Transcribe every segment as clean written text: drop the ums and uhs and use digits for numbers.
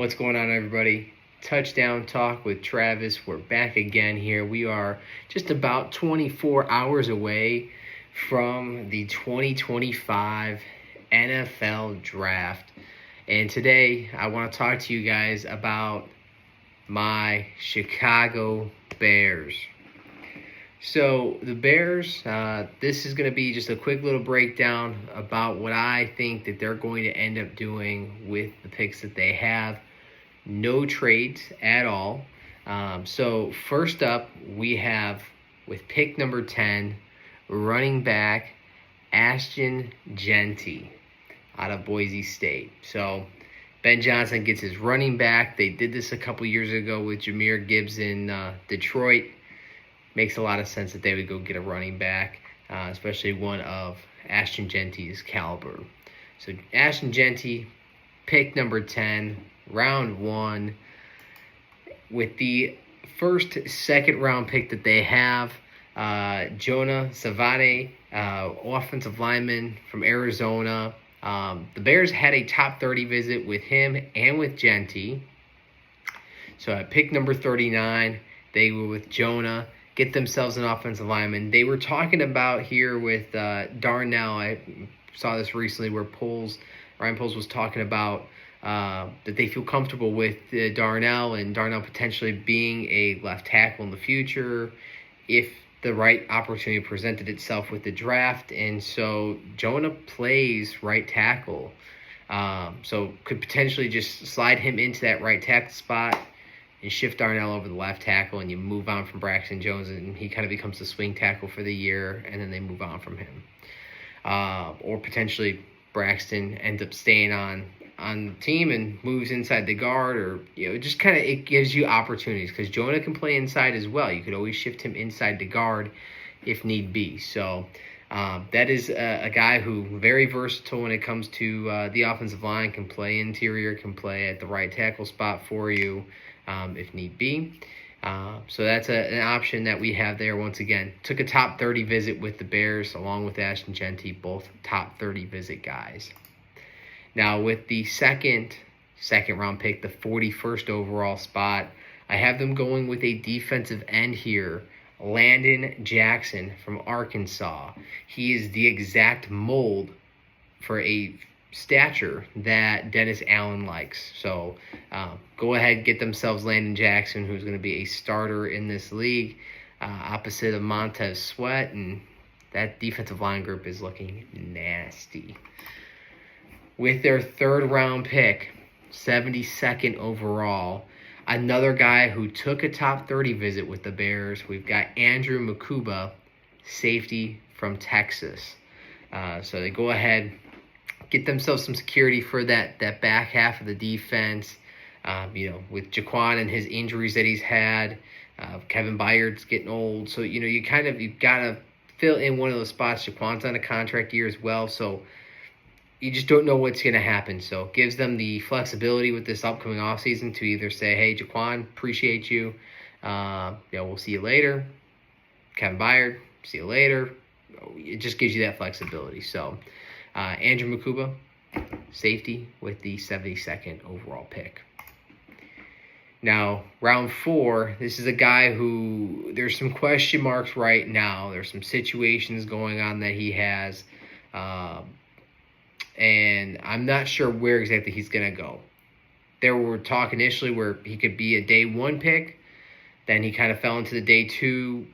What's going on, everybody? Touchdown Talk with Travis. We're back again here. We are just about 24 hours away from the 2025 NFL Draft. And today, I want to talk to you guys about my Chicago Bears. So, the Bears, this is going to be just a quick little breakdown about what I think that they're going to end up doing with the picks that they have. No trades at all. So, first up, we have, with pick number 10, running back Ashton Jeanty out of Boise State. So, Ben Johnson gets his running back. They did this a couple years ago with Jahmyr Gibbs in Detroit. Makes a lot of sense that they would go get a running back, especially one of Ashton Jeanty's caliber. So Ashton Jeanty, pick number 10, round 1. With the second round pick that they have, Jonah Savate, offensive lineman from Arizona. The Bears had a top 30 visit with him and with Jeanty. So at pick number 39, they were with Jonah. Get themselves an offensive lineman. They were talking about here with Darnell. I saw this recently where Ryan Poles was talking about that they feel comfortable with Darnell and Darnell potentially being a left tackle in the future if the right opportunity presented itself with the draft. And so Jonah plays right tackle. So could potentially just slide him into that right tackle spot and shift Darnell over the left tackle, and you move on from Braxton Jones, and he kind of becomes the swing tackle for the year, and then they move on from him. Or potentially Braxton ends up staying on the team and moves inside the guard, or just kind of it gives you opportunities because Jonah can play inside as well. You could always shift him inside the guard if need be. So that is a guy who very versatile when it comes to the offensive line, can play interior, can play at the right tackle spot for you. If need be. So that's an option that we have there. Once again, took a top 30 visit with the Bears along with Ashton Jeanty, both top 30 visit guys. Now with the second round pick, the 41st overall spot, I have them going with a defensive end here, Landon Jackson from Arkansas. He is the exact mold for a stature that Dennis Allen likes. So go ahead, get themselves Landon Jackson, who's going to be a starter in this league, opposite of Montez Sweat, and that defensive line group is looking nasty. With their third round pick, 72nd overall, another guy who took a top 30 visit with the Bears, we've got Andrew Mukuba, safety from Texas. So they go ahead, get themselves some security for that back half of the defense. With Jaquan and his injuries that he's had, Kevin Byard's getting old. So, you've got to fill in one of those spots. Jaquan's on a contract year as well. So you just don't know what's going to happen. So it gives them the flexibility with this upcoming offseason to either say, hey, Jaquan, appreciate you. We'll see you later. Kevin Byard, see you later. It just gives you that flexibility. So Andrew Mukuba, safety with the 72nd overall pick. Now, round 4, this is a guy who there's some question marks right now. There's some situations going on that he has, and I'm not sure where exactly he's going to go. There were talk initially where he could be a day 1 pick, then he kind of fell into the day 2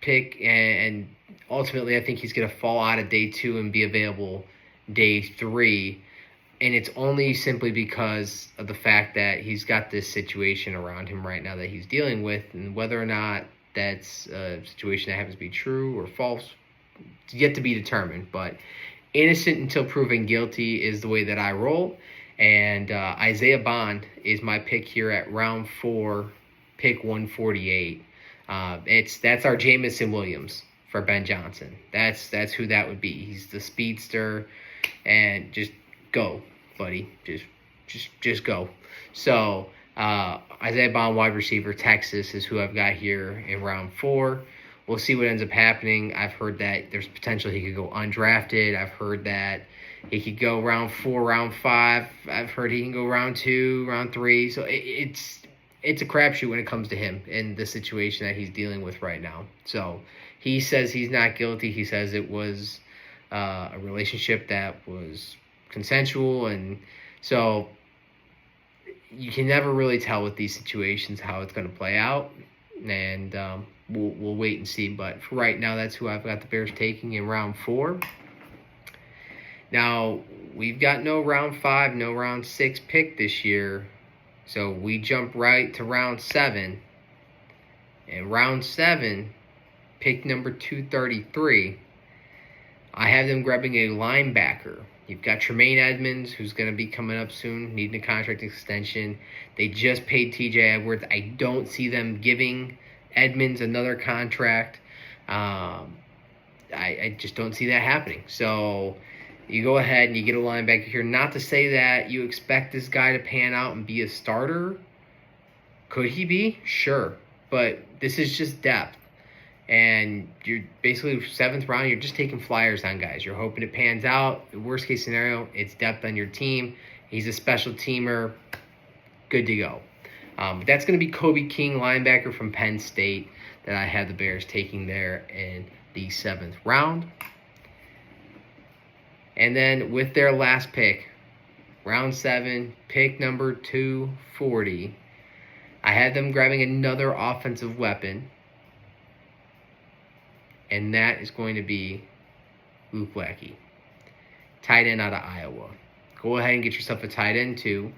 pick, and ultimately I think he's going to fall out of day 2 and be available day 3. And it's only simply because of the fact that he's got this situation around him right now that he's dealing with, and whether or not that's a situation that happens to be true or false, it's yet to be determined. But innocent until proven guilty is the way that I roll. And Isaiah Bond is my pick here at round 4, pick 148. That's our Jameson Williams for Ben Johnson. That's who that would be. He's the speedster, and just go, buddy. Just go. So Isaiah Bond, wide receiver, Texas, is who I've got here in round 4. We'll see what ends up happening. I've heard that there's potential he could go undrafted. I've heard that He could go round 4, round 5. I've heard he can go round 2, round 3. So it's a crapshoot when it comes to him and the situation that he's dealing with right now. So he says he's not guilty. He says it was a relationship that was consensual, and so you can never really tell with these situations how it's going to play out, and we'll wait and see. But for right now, that's who I've got the Bears taking in round 4. Now, we've got no round 5, no round 6 pick this year, so we jump right to round 7. And round 7, pick number 233, I have them grabbing a linebacker. You've got Tremaine Edmonds, who's going to be coming up soon, needing a contract extension. They just paid TJ Edwards. I don't see them giving Edmonds another contract. I just don't see that happening. So you go ahead and you get a linebacker here. Not to say that you expect this guy to pan out and be a starter. Could he be? Sure. But this is just depth. And you're basically 7th round, you're just taking flyers on guys. You're hoping it pans out. The worst case scenario, it's depth on your team. He's a special teamer. Good to go. That's going to be Kobe King, linebacker from Penn State, that I have the Bears taking there in the 7th round. And then with their last pick, round 7, pick number 240, I had them grabbing another offensive weapon. And that is going to be Luke Lackey, tight end out of Iowa. Go ahead and get yourself a tight end too.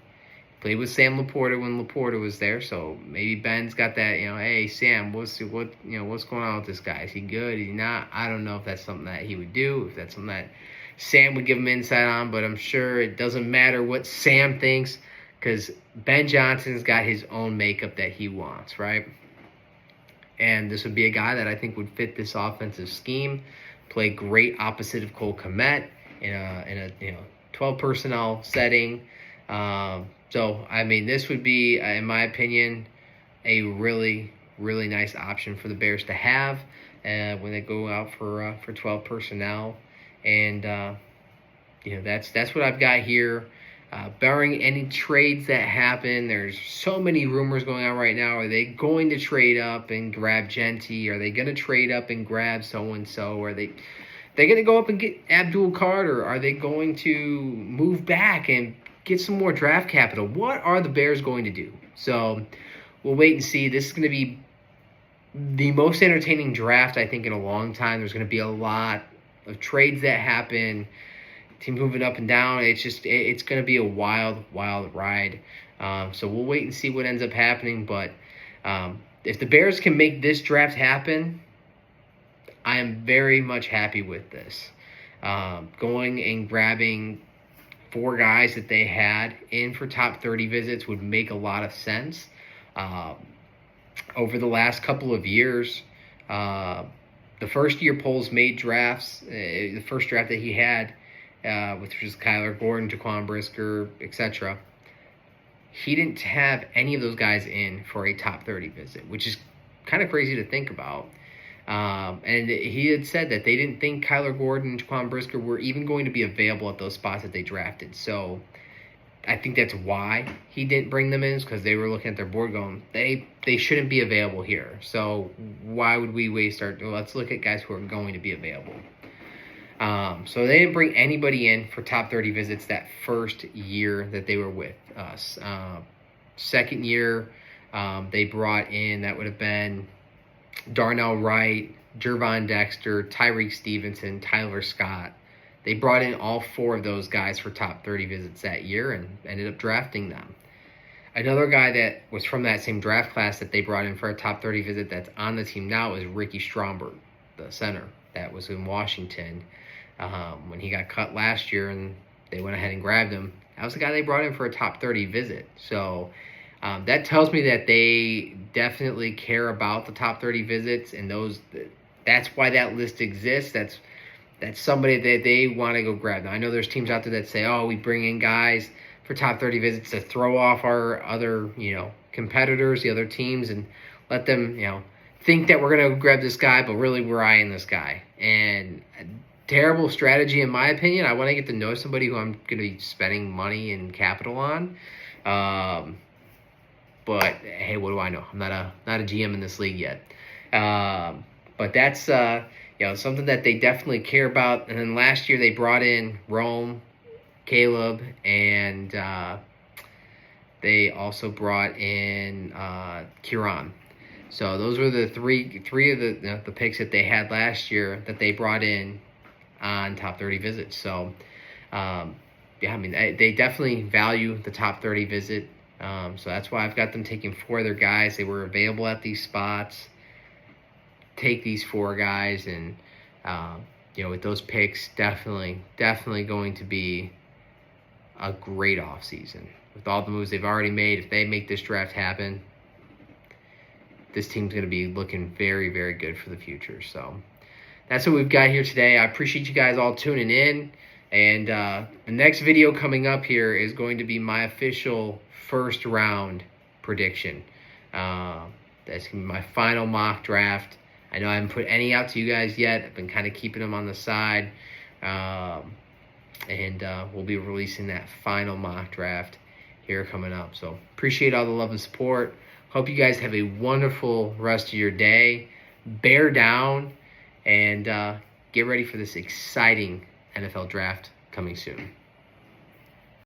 Played with Sam Laporta when Laporta was there, so maybe Ben's got that. Hey Sam, what's going on with this guy? Is he good? Is he not? I don't know if that's something that he would do. If that's something that Sam would give him insight on, but I'm sure it doesn't matter what Sam thinks, because Ben Johnson's got his own makeup that he wants, right? And this would be a guy that I think would fit this offensive scheme, play great opposite of Cole Kmet in a 12 personnel setting. So I mean, this would be, in my opinion, a really, really nice option for the Bears to have when they go out for 12 personnel. And that's what I've got here. Barring any trades that happen, there's so many rumors going on right now. Are they going to trade up and grab Genty? Are they going to trade up and grab so-and-so? Are they going to go up and get Abdul Carter? Are they going to move back and get some more draft capital? What are the Bears going to do? So we'll wait and see. This is going to be the most entertaining draft, I think, in a long time. There's going to be a lot of trades that happen. Team moving up and down. It's going to be a wild, wild ride. So we'll wait and see what ends up happening. But if the Bears can make this draft happen, I am very much happy with this. Going and grabbing 4 guys that they had in for top 30 visits would make a lot of sense. Over the last couple of years, the first year Poles made drafts, the first draft that he had, which was Kyler Gordon, Jaquan Brisker, etc. He didn't have any of those guys in for a top 30 visit, which is kind of crazy to think about. And he had said that they didn't think Kyler Gordon and Jaquan Brisker were even going to be available at those spots that they drafted. So I think that's why he didn't bring them in, because they were looking at their board going, they shouldn't be available here. So why would we waste let's look at guys who are going to be available. So they didn't bring anybody in for top 30 visits that first year that they were with us. Second year, they brought in, that would have been Darnell Wright, Gervon Dexter, Tyreek Stevenson, Tyler Scott. They brought in all 4 of those guys for top 30 visits that year and ended up drafting them. Another guy that was from that same draft class that they brought in for a top 30 visit that's on the team now is Ricky Stromberg, the center that was in Washington. When he got cut last year and they went ahead and grabbed him, that was the guy they brought in for a top 30 visit. So that tells me that they definitely care about the top 30 visits, and that's why that list exists. That's somebody that they want to go grab. Now, I know there's teams out there that say, we bring in guys for top 30 visits to throw off our other, competitors, the other teams, and let them, think that we're going to grab this guy, but really we're eyeing this guy. And terrible strategy in my opinion. I want to get to know somebody who I'm going to be spending money and capital on. But hey, what do I know? I'm not a GM in this league yet. But that's something that they definitely care about. And then last year they brought in Rome, Caleb, and they also brought in Kieran. So those were the three of the picks that they had last year that they brought in on top 30 visits. So yeah, I mean they definitely value the top 30 visit. So that's why I've got them taking 4 of their guys. They were available at these spots. Take these 4 guys, and with those picks, definitely going to be a great offseason. With all the moves they've already made, if they make this draft happen, this team's going to be looking very, very good for the future. So that's what we've got here today. I appreciate you guys all tuning in. And the next video coming up here is going to be my official first round prediction. That's going to be my final mock draft. I know I haven't put any out to you guys yet. I've been kind of keeping them on the side. And we'll be releasing that final mock draft here coming up. So appreciate all the love and support. Hope you guys have a wonderful rest of your day. Bear down and get ready for this exciting NFL draft coming soon.